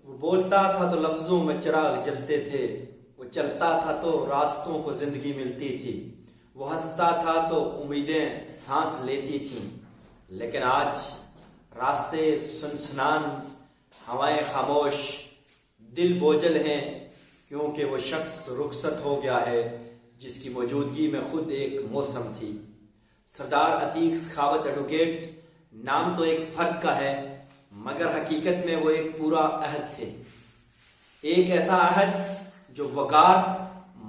وہ بولتا تھا تو لفظوں میں چراغ جلتے تھے، وہ چلتا تھا تو راستوں کو زندگی ملتی تھی، وہ ہنستا تھا تو امیدیں سانس لیتی تھیں۔ لیکن آج راستے سنسنان، ہوائیں خاموش، دل بوجھل ہیں، کیونکہ وہ شخص رخصت ہو گیا ہے جس کی موجودگی میں خود ایک موسم تھی۔ سردار عتیق سخاوت ایڈوکیٹ نام تو ایک فرد کا ہے، مگر حقیقت میں وہ ایک پورا عہد تھے، ایک ایسا عہد جو وقار،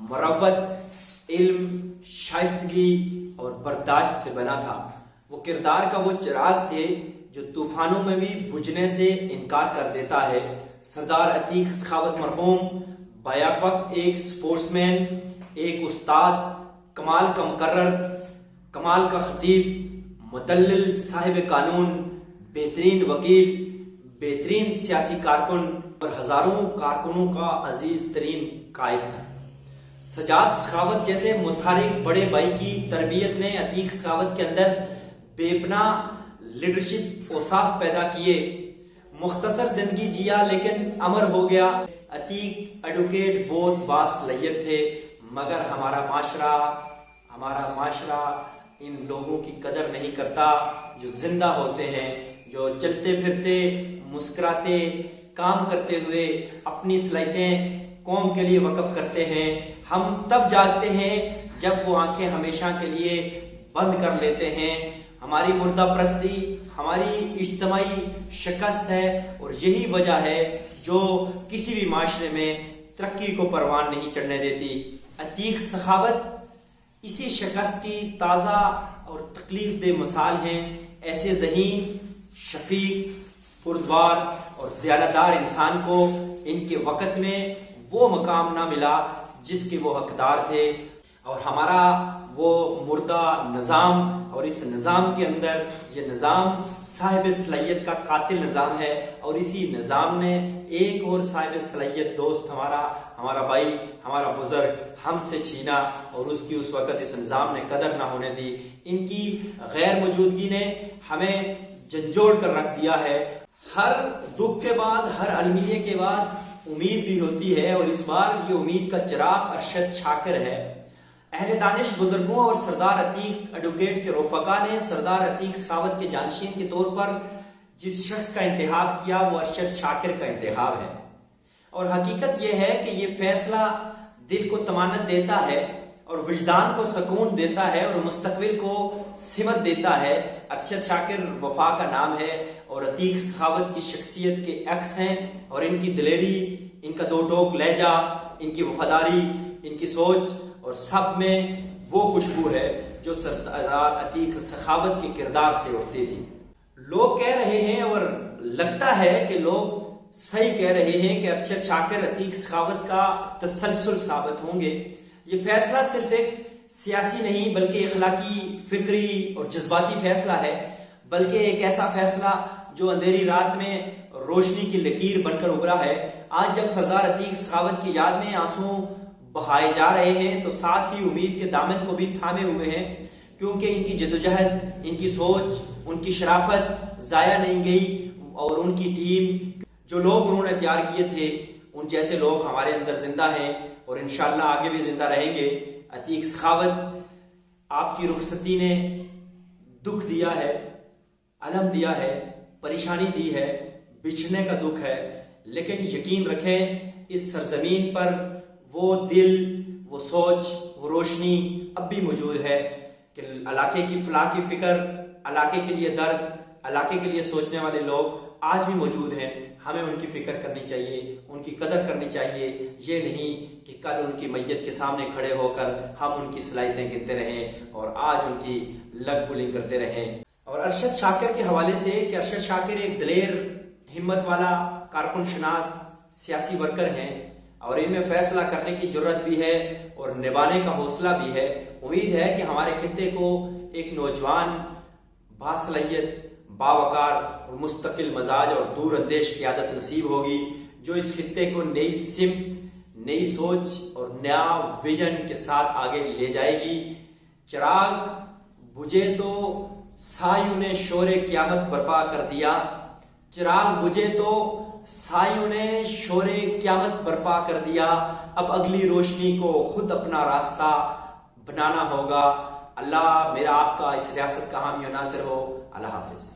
مروت، علم، شائستگی اور برداشت سے بنا تھا۔ وہ کردار کا وہ چراغ تھے جو طوفانوں میں بھی بجھنے سے انکار کر دیتا ہے۔ سردار عتیق سخاوت مرحوم بیک وقت ایک سپورٹس مین، ایک استاد، کمال کا مقرر، کمال کا خطیب، مدلل، صاحب قانون، بہترین وکیل، بہترین سیاسی کارکن اور ہزاروں کارکنوں کا عزیز ترین قائد تھا۔ سجاد سخاوت جیسے متحرک بڑے بھائی کی تربیت نے عتیق سخاوت کے اندر بے پناہ لیڈرشپ اوصاف پیدا کیے۔ مختصر زندگی جیا لیکن امر ہو گیا۔ عتیق ایڈوکیٹ بہت باصلاحیت تھے، مگر ہمارا معاشرہ ان لوگوں کی قدر نہیں کرتا جو زندہ ہوتے ہیں، جو چلتے پھرتے، مسکراتے، کام کرتے ہوئے اپنی صلاحیتیں قوم کے لیے وقف کرتے ہیں۔ ہم تب جاگتے ہیں جب وہ آنکھیں ہمیشہ کے لیے بند کر لیتے ہیں۔ ہماری مردہ پرستی ہماری اجتماعی شکست ہے، اور یہی وجہ ہے جو کسی بھی معاشرے میں ترقی کو پروان نہیں چڑھنے دیتی۔ عتیق سخاوت اسی شکست کی تازہ اور تکلیف دہ مثال ہیں۔ ایسے ذہین، شفیق، پردوار اور دیانتدار انسان کو ان کے وقت میں وہ مقام نہ ملا جس کے وہ حقدار تھے، اور ہمارا وہ مردہ نظام، اور اس نظام کے اندر یہ نظام صاحب صلاحیت کا قاتل نظام ہے، اور اسی نظام نے ایک اور صاحب صلاحیت دوست ہمارا بھائی، ہمارا بزرگ ہم سے چھینا، اور اس کی اس وقت اس نظام نے قدر نہ ہونے دی۔ ان کی غیر موجودگی نے ہمیں جھنجھوڑ کر رکھ دیا ہے۔ ہر دکھ کے بعد، ہر المیے کے بعد امید بھی ہوتی ہے، اور اس بار یہ امید کا چراغ ارشد شاکر ہے۔ اہل دانش بزرگوں اور سردار عتیق ایڈوکیٹ کے رفقا نے سردار عتیق سخاوت کے جانشین کے طور پر جس شخص کا انتخاب کیا وہ ارشد شاکر کا انتخاب ہے، اور حقیقت یہ ہے کہ یہ فیصلہ دل کو طمانت دیتا ہے، اور وجدان کو سکون دیتا ہے، اور مستقبل کو سمت دیتا ہے۔ ارشد شاکر وفا کا نام ہے، اور عتیق سخاوت کی شخصیت کے عکس ہیں، اور ان کی دلیری، ان کا دو ٹوک لہجہ، ان کی وفاداری، ان کی سوچ، اور سب میں وہ خوشبو ہے جو سردار عتیق سخاوت کے کردار سے اٹھتی تھی۔ لوگ کہہ رہے ہیں، اور لگتا ہے کہ لوگ صحیح کہہ رہے ہیں، کہ ارشد شاکر عتیق سخاوت کا تسلسل ثابت ہوں گے۔ یہ فیصلہ صرف ایک سیاسی نہیں بلکہ اخلاقی، فکری اور جذباتی فیصلہ ہے، بلکہ ایک ایسا فیصلہ جو اندھیری رات میں روشنی کی لکیر بن کر ابھرا ہے۔ آج جب سردار عتیق سخاوت کی یاد میں آنسو بہائے جا رہے ہیں تو ساتھ ہی امید کے دامن کو بھی تھامے ہوئے ہیں، کیونکہ ان کی جدوجہد، ان کی سوچ، ان کی شرافت ضائع نہیں گئی، اور ان کی ٹیم، جو لوگ انہوں نے تیار کیے تھے، ان جیسے لوگ ہمارے اندر زندہ ہیں، اور انشاءاللہ آگے بھی زندہ رہیں گے۔ عتیق سخاوت، آپ کی رخصتی نے دکھ دیا ہے، الم دیا ہے، پریشانی دی ہے، بچھڑنے کا دکھ ہے، لیکن یقین رکھیں اس سرزمین پر وہ دل، وہ سوچ، وہ روشنی اب بھی موجود ہے، کہ علاقے کی فلاح کی فکر، علاقے کے لیے درد، علاقے کے لیے سوچنے والے لوگ آج بھی موجود ہیں۔ ہمیں ان کی فکر کرنی چاہیے، ان کی قدر کرنی چاہیے، یہ نہیں کہ کل ان کی میت کے سامنے کھڑے ہو کر ہم ان کی صلاحیتیں گنتے رہیں اور آج ان کی لگ بلنگ کرتے رہیں۔ اور ارشد شاکر کے حوالے سے کہ ارشد شاکر ایک دلیر، ہمت والا، کارکن شناس سیاسی ورکر ہیں، اور ان میں فیصلہ کرنے کی جرت بھی ہے اور نبھانے کا حوصلہ بھی ہے۔ امید ہے کہ ہمارے خطے کو ایک نوجوان، باصلاحیت، باوقار اور مستقل مزاج اور دور اندیش قیادت نصیب ہوگی، جو اس خطے کو نئی سمت، نئی سوچ اور نیا ویژن کے ساتھ آگے لے جائے گی۔ چراغ بجھے تو سایوں نے شور قیامت برپا کر دیا، چراغ بجھے تو سایوں نے شور قیامت برپا کر دیا، اب اگلی روشنی کو خود اپنا راستہ بنانا ہوگا۔ اللہ میرا آپ کا اس ریاست کا حامی و ناصر ہو۔ اللہ حافظ۔